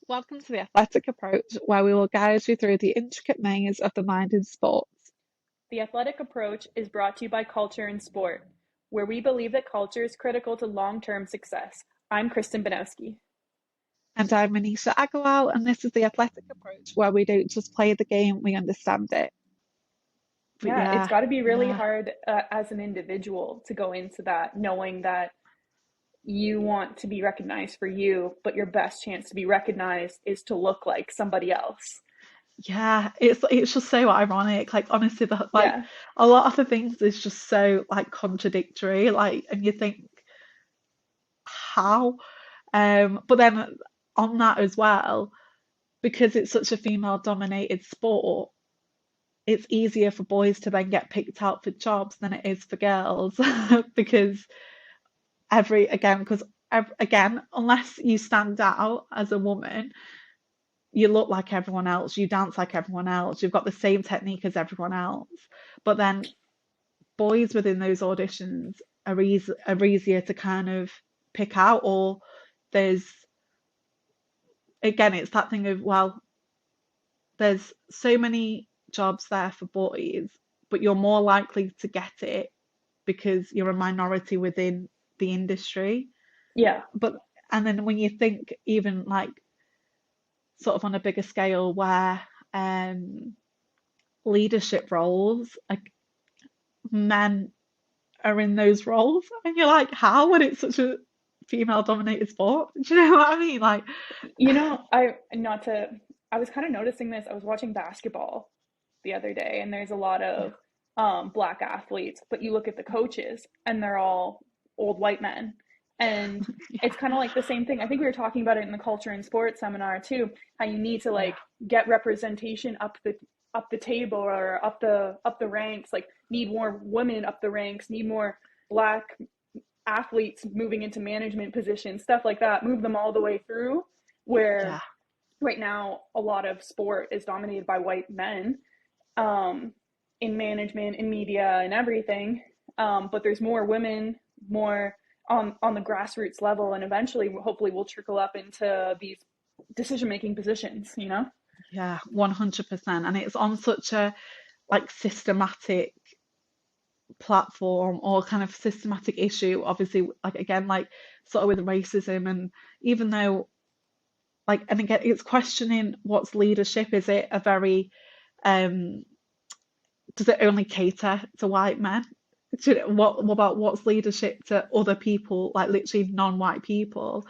Welcome to the Athletic Approach, where we will guide you through the intricate maze of the mind in sports. The Athletic Approach is brought to you by Culture in Sport, where we believe that culture is critical to long term success. I'm Kristen Banowski. And I'm Manisha Agarwal, and this is the Athletic Approach, where we don't just play the game, we understand it. But Yeah, it's yeah, got to be really yeah, hard as an individual to go into that knowing that you want to be recognized for you, but your best chance to be recognized is to look like somebody else. yeah. It's just so ironic. Like honestly, Yeah. a lot of the things is just so like contradictory. Like, and you think how? But then on that as well, because it's such a female-dominated sport, it's easier for boys to then get picked out for jobs than it is for girls because because again, unless you stand out as a woman, you look like everyone else, you dance like everyone else, you've got the same technique as everyone else. But then boys within those auditions are easier to kind of pick out, or there's again, it's that thing of, well, there's so many jobs there for boys, but you're more likely to get it because you're a minority within the industry. Yeah. But and then when you think even like sort of on a bigger scale where um leadership roles, like men are in those roles, and you're like, how when it's such a female dominated sport? Do you know what I mean? Like, I not to I was kind of noticing this. I was watching basketball the other day, and there's a lot yeah, of black athletes, but you look at the coaches, and they're all old white men. And yeah, it's kind of like the same thing. I think we were talking about it in the culture and sports seminar too, how you need to yeah, like get representation up the table or up the ranks, like need more women up the ranks, need more black athletes moving into management positions, stuff like that, move them all the way through. yeah, Where right now a lot of sport is dominated by white men, um, in management, in media, and everything. But there's more women, more on the grassroots level, and eventually, hopefully, will trickle up into these decision making positions. yeah, 100%. And it's on such a like systematic platform or kind of systematic issue, obviously, like again, like sort of with racism. And even though like, and again, it's questioning what's leadership. Is it a very um does it only cater to white men? What about what's leadership to other people, like literally non-white people?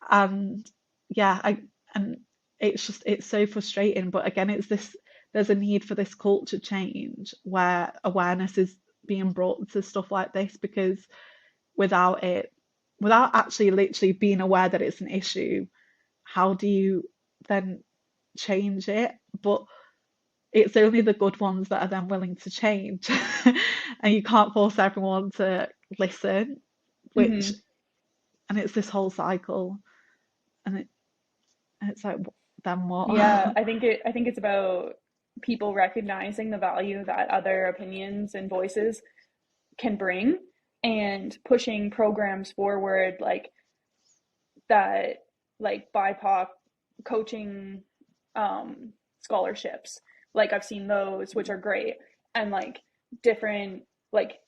And yeah, and it's so frustrating. But again, it's this there's a need for this culture change where awareness is being brought to stuff like this, because without it, without actually literally being aware that it's an issue, how do you then change it? But it's only the good ones that are then willing to change. And you can't force everyone to listen, which, Mm-hmm. and it's this whole cycle. And it's like, then Yeah, what? I think it's about people recognizing the value that other opinions and voices can bring, and pushing programs forward like that, like BIPOC coaching scholarships. Like I've seen those, which are great, and like different, like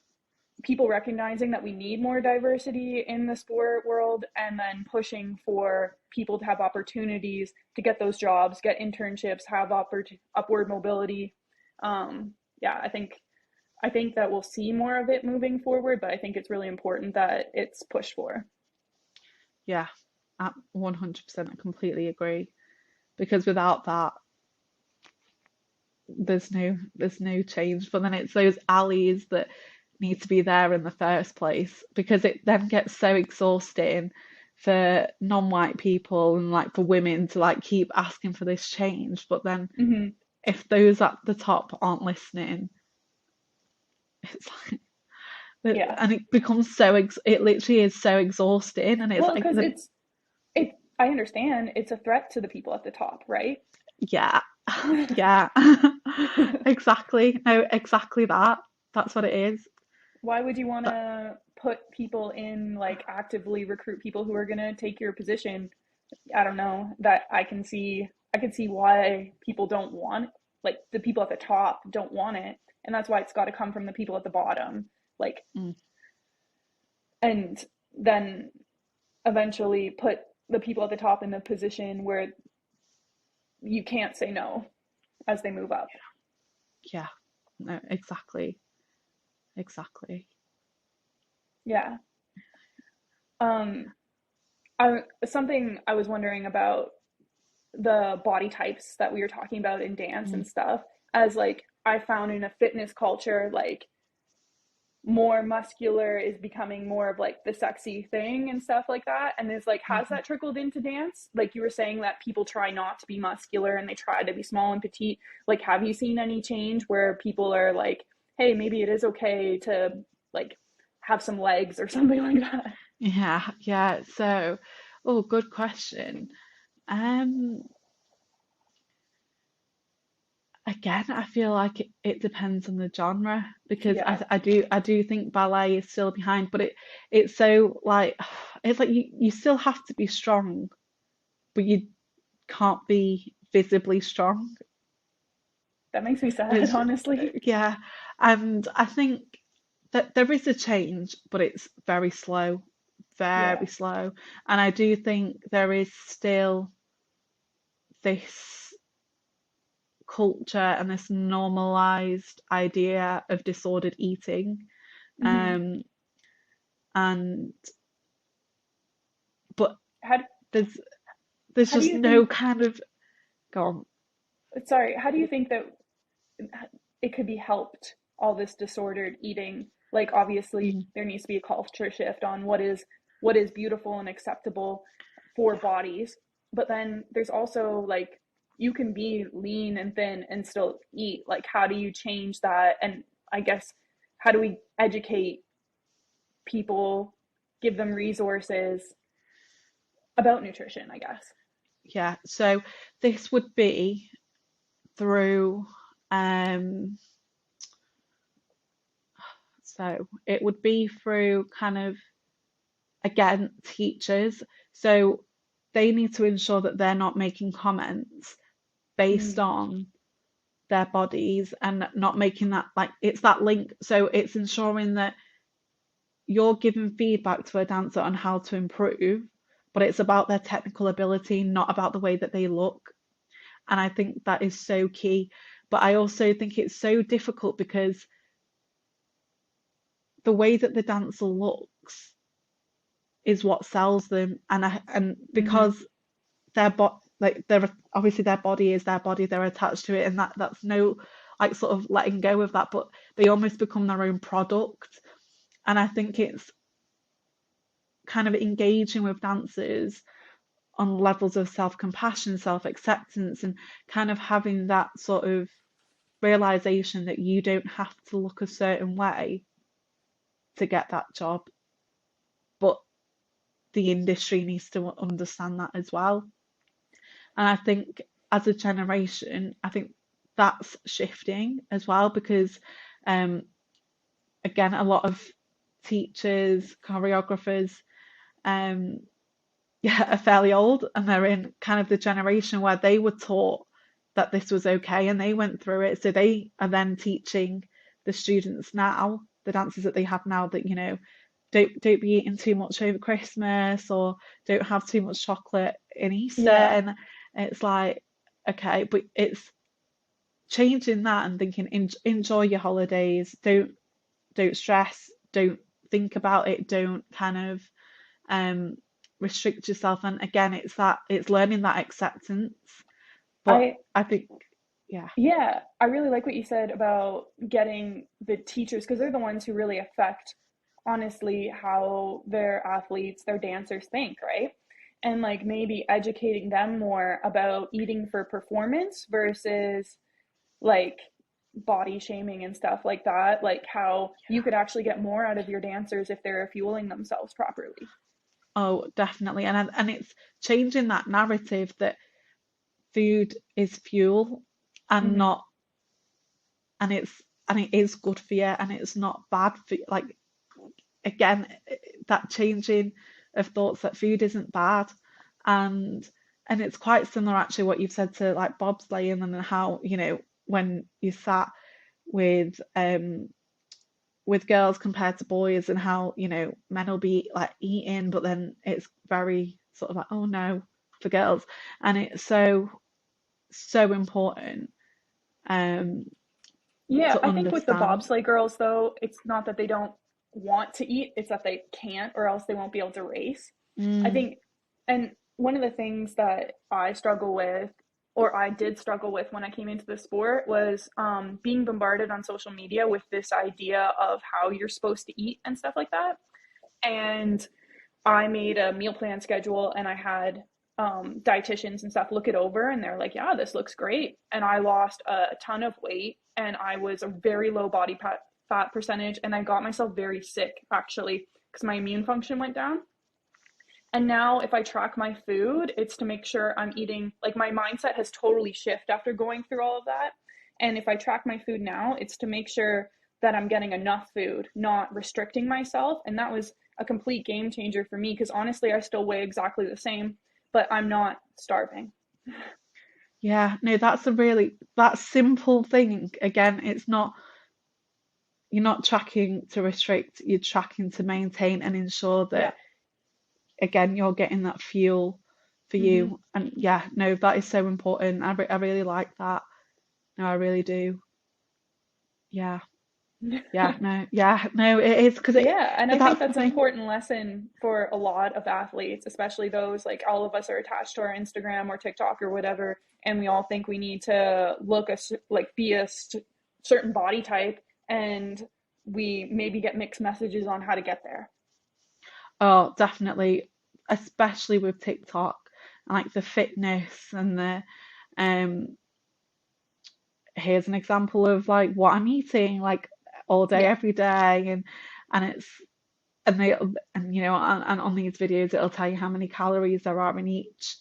people recognizing that we need more diversity in the sport world, and then pushing for people to have opportunities to get those jobs, get internships, have upward mobility. Yeah, I think that we'll see more of it moving forward, but I think it's really important that it's pushed for. Yeah, at 100%, I completely agree. Because without that, there's no change. But then it's those allies that need to be there in the first place, because it then gets so exhausting for non-white people and like for women to like keep asking for this change. But then Hmm. if those at the top aren't listening, it's like Yeah. and it becomes it literally is so exhausting. And it's Well, like because I understand it's a threat to the people at the top, right? yeah, yeah. Exactly, no, exactly that, that's what it is. Why would you want But to put people in, like actively recruit people who are going to take your position I don't know, that I can see why people don't want, like the people at the top don't want it, and that's why it's got to come from the people at the bottom, like, Mm, and then eventually put the people at the top in a position where you can't say no as they move up. yeah, no, exactly, exactly. Yeah. Um, I something I was wondering about the body types that we were talking about in dance Mm, and stuff, as like I found in a fitness culture, like more muscular is becoming more of like the sexy thing and stuff like that. And is like, has mhm. that trickled into dance? Like you were saying that people try not to be muscular and they try to be small and petite. Like, have you seen any change where people are like, hey, maybe it is okay to like have some legs or something like that? Yeah, yeah. So, oh, good question. Um, Again, I feel like it depends on the genre because Yeah. I do think ballet is still behind, but it's so like it's like you still have to be strong, but you can't be visibly strong, That makes me sad, which honestly. yeah, and I think that there is a change, but it's Yeah. very slow, and I do think there is still this culture and this normalized idea of disordered eating. Mm-hmm. Um, and but How, there's there's how do just you no think, kind of go on. sorry, how do you think that it could be helped, all this disordered eating? Like obviously Mm, there needs to be a culture shift on what is beautiful and acceptable for yeah, bodies, but then there's also like you can be lean and thin and still eat. Like how do you change that? And I guess how do we educate people, give them resources about nutrition, I guess? yeah. So this would be through um so it would be through kind of again teachers. So they need to ensure that they're not making comments based Mm, on their bodies and not making that like it's that link. So it's ensuring that you're giving feedback to a dancer on how to improve, but it's about their technical ability, not about the way that they look. And I think that is so key. But I also think it's so difficult because the way that the dancer looks is what sells them. And mm-hmm. because they're obviously their body is their body, they're attached to it, and that's no like sort of letting go of that, but they almost become their own product. And I think it's kind of engaging with dancers on levels of self-compassion, self-acceptance, and kind of having that sort of realization that you don't have to look a certain way to get that job, but the industry needs to understand that as well. And I think as a generation, I think that's shifting as well because, um, again, a lot of teachers, choreographers, um, yeah, are fairly old and they're in kind of the generation where they were taught that this was okay and they went through it. So they are then teaching the students now, the dancers that they have now, that, don't be eating too much over Christmas or don't have too much chocolate in Easter. Yeah. And it's like, okay, but it's changing that and thinking enjoy your holidays, don't stress, don't think about it, don't kind of um restrict yourself. And again, it's learning that acceptance. But I I think yeah, Yeah, I really like what you said about getting the teachers because they're the ones who really affect, honestly, how their athletes, their dancers think, right? And like maybe educating them more about eating for performance versus like body shaming and stuff like that, like how you yeah. could actually get more out of your dancers if they're fueling themselves properly. Oh, definitely. And it's changing that narrative that food is fuel and Mm-hmm. not and it's and it is good for you and it's not bad for you. Like again, that changing of thoughts that food isn't bad and it's quite similar actually what you've said to like bobsleighing, and then how, when you sat with girls compared to boys, and how, men will be like eating, but then it's very sort of like, oh no, for girls. And it's so important um Yeah, to I think with the understand. bobsleigh girls, though, it's not that they don't want to eat, it's that they can't, or else they won't be able to race. I Mm, think, and one of the things that I struggle with, or I did struggle with when I came into the sport, was being bombarded on social media with this idea of how you're supposed to eat and stuff like that. And I made a meal plan schedule, and I had dietitians and stuff look it over, and they're like, yeah, this looks great. And I lost a ton of weight, and I was a very low fat percentage, and I got myself very sick actually because my immune function went down. And now if I track my food, it's to make sure I'm eating, like my mindset has totally shifted after going through all of that. And if I track my food now, it's to make sure that I'm getting enough food, not restricting myself. And that was a complete game changer for me because honestly, I still weigh exactly the same, but I'm not starving. yeah, no, that's a really, that simple thing. Again, it's not, you're not tracking to restrict, you're tracking to maintain and ensure Yeah. that, again, you're getting that fuel for Mm-hmm. you. And yeah, no, that is so important. I really like that. No, I really do. Yeah, yeah, no, yeah, no, it is because Yeah, and I think that's the that's an thing. important lesson for a lot of athletes, especially those like all of us are attached to our Instagram or TikTok or whatever, and we all think we need to look like be certain body type, and we maybe get mixed messages on how to get there. Oh, definitely, especially with TikTok and like the fitness and the um here's an example of like what I'm eating like all day Yeah, every day, and it's and they and and on these videos it'll tell you how many calories there are in each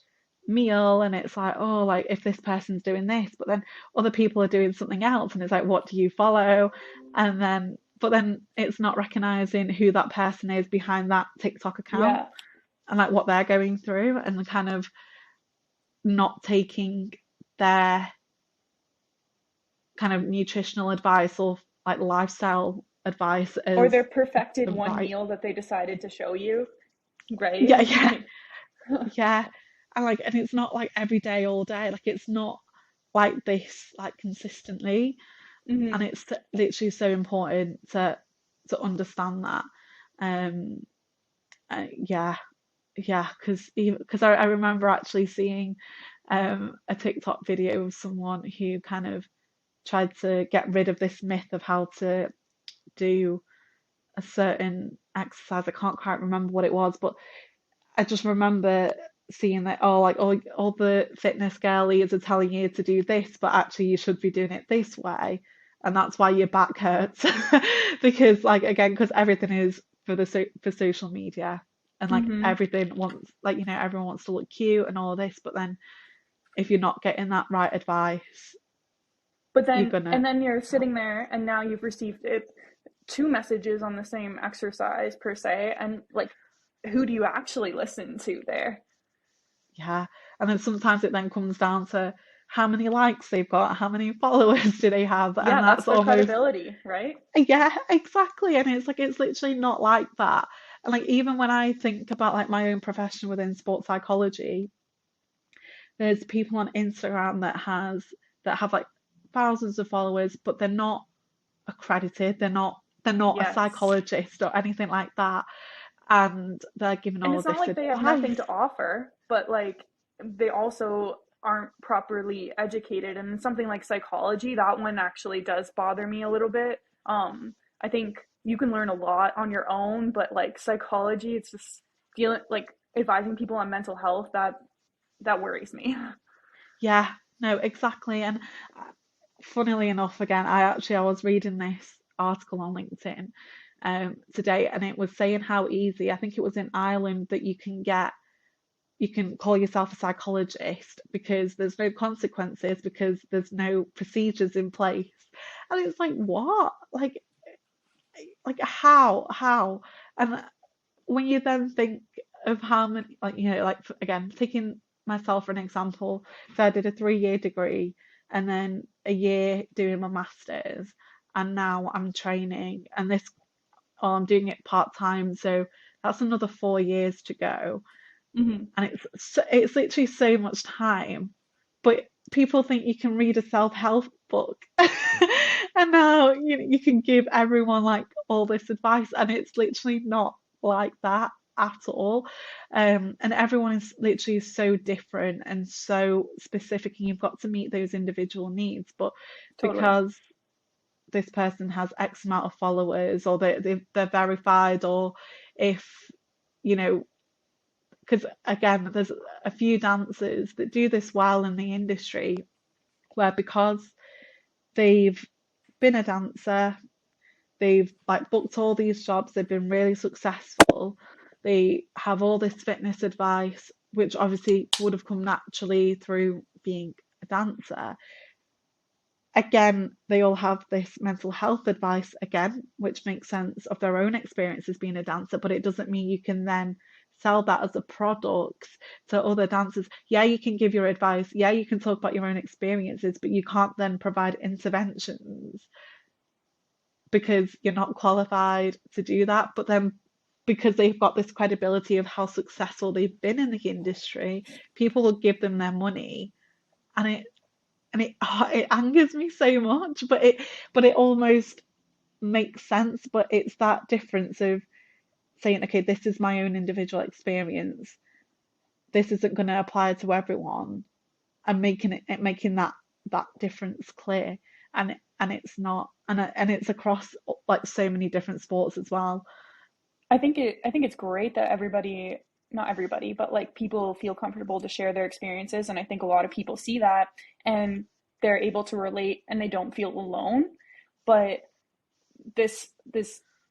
meal, and it's like, oh, like if this person's doing this, but then other people are doing something else, and it's like, what do you follow? And then but then it's not recognizing who that person is behind that TikTok account, yeah, and like what they're going through, and kind of not taking their kind of nutritional advice or like lifestyle advice or as their perfected the one right. meal that they decided to show you, right? Yeah, yeah, Like, yeah. And like, and it's not like every day, all day. Like, it's not like this, like consistently. And hmm it's literally so important to understand that. Um, yeah, yeah, because I remember actually seeing a TikTok video of someone who kind of tried to get rid of this myth of how to do a certain exercise. I can't quite remember what it was, but I just remember seeing that, oh, like all the fitness girlies are telling you to do this, but actually you should be doing it this way, and that's why your back hurts because like again, because everything is for for social media, and like hmm everything wants, like everyone wants to look cute and all this, but then if you're not getting that right advice, But you're then, gonna. and then you're sitting there, and now you've received two messages on the same exercise per se, and like, who do you actually listen to there? Yeah. And then sometimes it then comes down to how many likes they've got, how many followers do they have, Yeah, and that's that's their almost. credibility, right? Yeah, exactly. And it's like it's literally not like that. And like even when I think about like my own profession within sports psychology, there's people on Instagram that have like thousands of followers, but they're not accredited. They're not a Yes. psychologist or anything like that. And they're giving And all it's of not this like they have nothing advice. to offer, but like they also aren't properly educated. And something like psychology, that one actually does bother me a little bit. I think you can learn a lot on your own, but like psychology, it's just dealing like advising people on mental health that worries me. Yeah, no, exactly. And funnily enough, again, I was reading this article on LinkedIn today, and it was saying how easy, I think it was in Ireland, that you can call yourself a psychologist because there's no consequences, because there's no procedures in place. And it's like, what? Like how? And when you then think, of how many, like, like again, taking myself for an example, so I did a 3 year degree and then a year doing my master's, and now I'm training, and this, or I'm doing it part time, so that's another 4 years to go, Hmm. and it's literally so much time, but people think you can read a self-help book and now you can give everyone like all this advice, and it's literally not like that at all. And everyone is literally so different and so specific, and you've got to meet those individual needs. But Totally. because this person has X amount of followers, or they're verified, or if you know because again, there's a few dancers that do this well in the industry, where because they've been a dancer, they've like booked all these jobs, they've been really successful, they have all this fitness advice, which obviously would have come naturally through being a dancer. Again, they all have this mental health advice again, which makes sense of their own experience as being a dancer, but it doesn't mean you can then sell that as a product to other dancers. Yeah, you can give your advice. Yeah, you can talk about your own experiences, but you can't then provide interventions because you're not qualified to do that. But then because they've got this credibility of how successful they've been in the industry, people will give them their money, and it angers me so much, but it almost makes sense. But it's that difference of saying, okay, this is my own individual experience. This isn't going to apply to everyone, and making that difference clear, and it's not, and it's across like so many different sports as well. I think it's great that everybody, not everybody, but like people feel comfortable to share their experiences, and I think a lot of people see that and they're able to relate and they don't feel alone. But this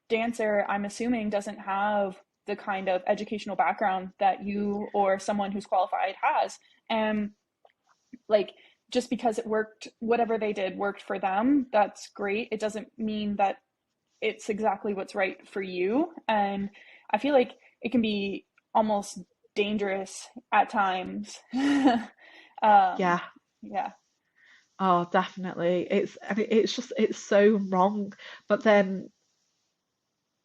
dancer, I'm assuming, doesn't have the kind of educational background that you or someone who's qualified has. And like, just because it worked, whatever they did worked for them, that's great. It doesn't mean that it's exactly what's right for you. And I feel like it can be almost dangerous at times. um, Yeah. yeah, Oh, definitely. It's just it's so wrong. But then,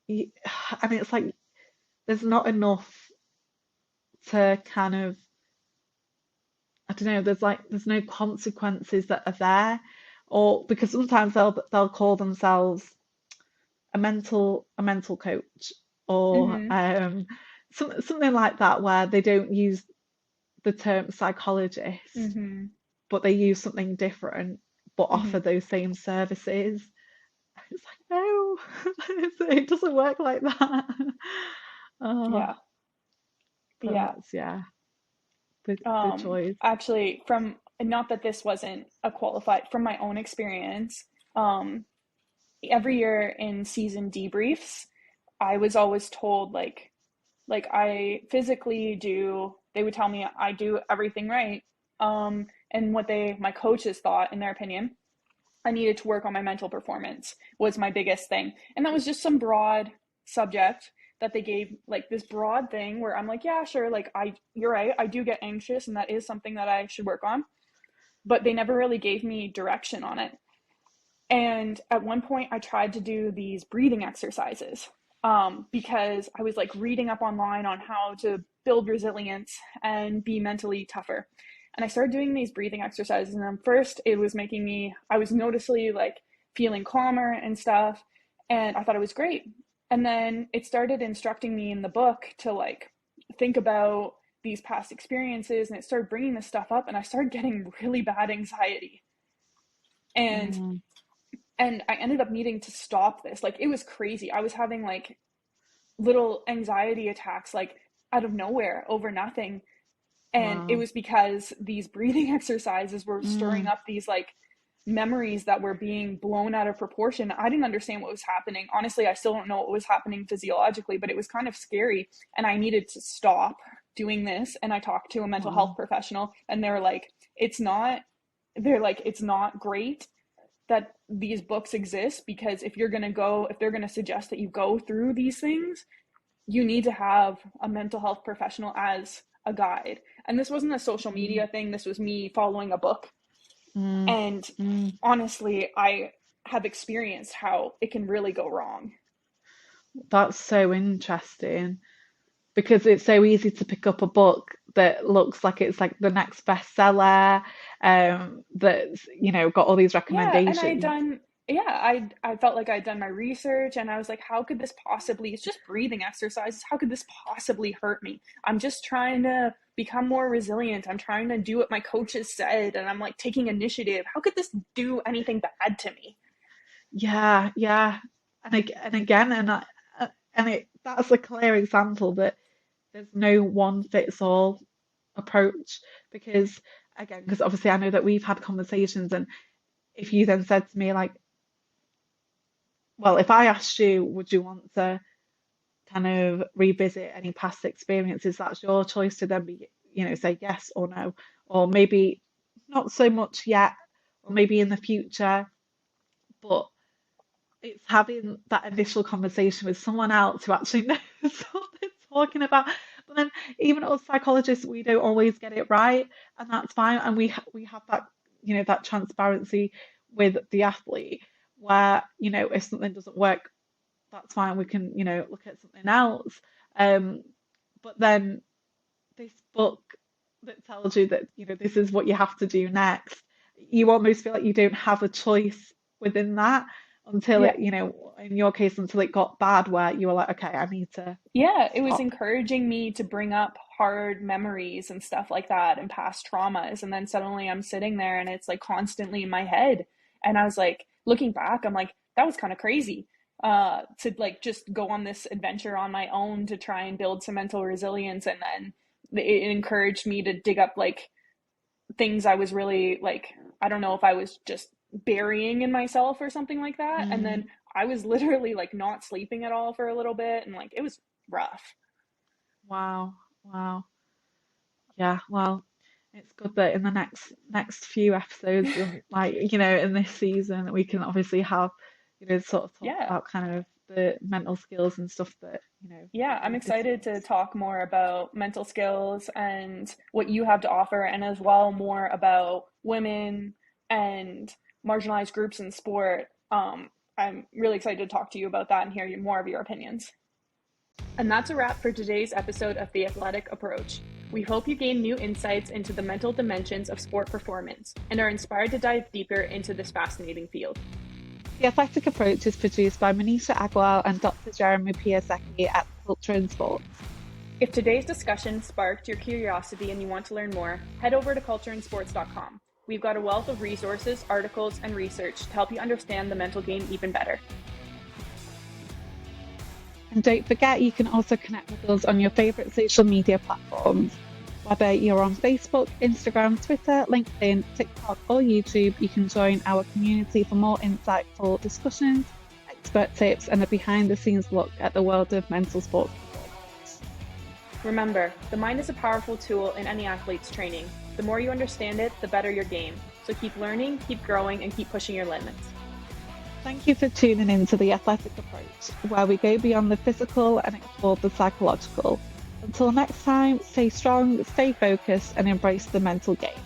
y- and it's like there's not enough to kind of, I don't know, there's no consequences that are there, or because sometimes they'll call themselves a mental coach, or mm-hmm, something like that, where they don't use the term psychologist, mm-hmm, but they use something different, but mm-hmm. offer those same services. It's like, no, it doesn't work like that. Oh, Yeah, but yeah. that's, yeah, the joys. Actually, from, not that this wasn't a qualified, from my own experience, um, every year in season debriefs, I was always told like I physically do, they would tell me I do everything right. And what my coaches thought, in their opinion, I needed to work on my mental performance was my biggest thing. And that was just some broad subject that they gave, like this broad thing where I'm like, yeah, sure, like you're right, I do get anxious and that is something that I should work on. But they never really gave me direction on it. And at one point, I tried to do these breathing exercises because I was like reading up online on how to build resilience and be mentally tougher. And I started doing these breathing exercises. And then first, it was making me, I was noticeably like feeling calmer and stuff. And I thought it was great. And then it started instructing me in the book to like think about these past experiences. And it started bringing this stuff up. And I started getting really bad anxiety. And Mm, I ended up needing to stop this. Like it was crazy. I was having like little anxiety attacks like out of nowhere over nothing. And it wow. was because these breathing exercises were stirring Mm, up these like memories that were being blown out of proportion. I didn't understand what was happening. Honestly, I still don't know what was happening physiologically, but it was kind of scary and I needed to stop doing this. And I talked to a mental health wow. professional and they were like, it's not, they're like, it's not great that these books exist, because if you're going to go, if they're going to suggest that you go through these things, you need to have a mental health professional as a guide. And this wasn't a social Mm, media thing, this was me following a book. mm, And mm. honestly, I have experienced how it can really go wrong. That's so interesting because it's so easy to pick up a book that looks like it's like the next bestseller, that's, got all these Yeah, and I had recommendations. done yeah, I felt like I'd done my research and I was like, how could this possibly, it's just breathing exercises. How could this possibly hurt me? I'm just trying to become more resilient. I'm trying to do what my coaches said and I'm like taking initiative. How could this do anything bad to me? Yeah, yeah. And again, and it that's a clear example that there's no one fits all approach because again, because obviously I know that we've had conversations, and if you then said to me like, well, if I asked you, would you want to kind of revisit any past experiences, that's your choice to then be, say yes or no, or maybe not so much yet, or maybe in the future, but it's having that initial conversation with someone else who actually knows what they're talking about. But then, even as psychologists, we don't always get it right, and that's fine. And we have that, that transparency with the athlete, where if something doesn't work, that's fine. We can look at something else. Um, but then this book that tells you that this is what you have to do next, you almost feel like you don't have a choice within that until Yeah. it, in your case, until it got bad where you were like, okay, I need to Yeah, it was stop. encouraging me to bring up hard memories and stuff like that and past traumas. And then suddenly I'm sitting there and it's like constantly in my head. And I was like, looking back, I'm like, that was kind of crazy. To like just go on this adventure on my own to try and build some mental resilience. And then it encouraged me to dig up like things I was really like, I don't know if I was just burying in myself or something like that. And then Mm, I was literally like not sleeping at all for a little bit and like it was rough. wow, wow. Yeah, well, it's good that in the next few episodes, like in this season, we can obviously have sort of talk Yeah. about kind of the mental skills and stuff that Yeah, that I'm we've excited to discussed. talk more about mental skills and what you have to offer, and as well more about women and marginalized groups in sport. I'm really excited to talk to you about that and hear more of your opinions. And that's a wrap for today's episode of The Athletic Approach. We hope you gain new insights into the mental dimensions of sport performance and are inspired to dive deeper into this fascinating field. The Athletic Approach is produced by Manisha Agwal and Dr. Jeremy Piasecki at Culture and Sports. If today's discussion sparked your curiosity and you want to learn more, head over to cultureandsports.com. We've got a wealth of resources, articles, and research to help you understand the mental game even better. And don't forget, you can also connect with us on your favourite social media platforms. Whether you're on Facebook, Instagram, Twitter, LinkedIn, TikTok, or YouTube, you can join our community for more insightful discussions, expert tips, and a behind the scenes look at the world of mental sports performance. Remember, the mind is a powerful tool in any athlete's training. The more you understand it, the better your game. So keep learning, keep growing, and keep pushing your limits. Thank you for tuning in to The Athletic Approach, where we go beyond the physical and explore the psychological. Until next time, stay strong, stay focused, and embrace the mental game.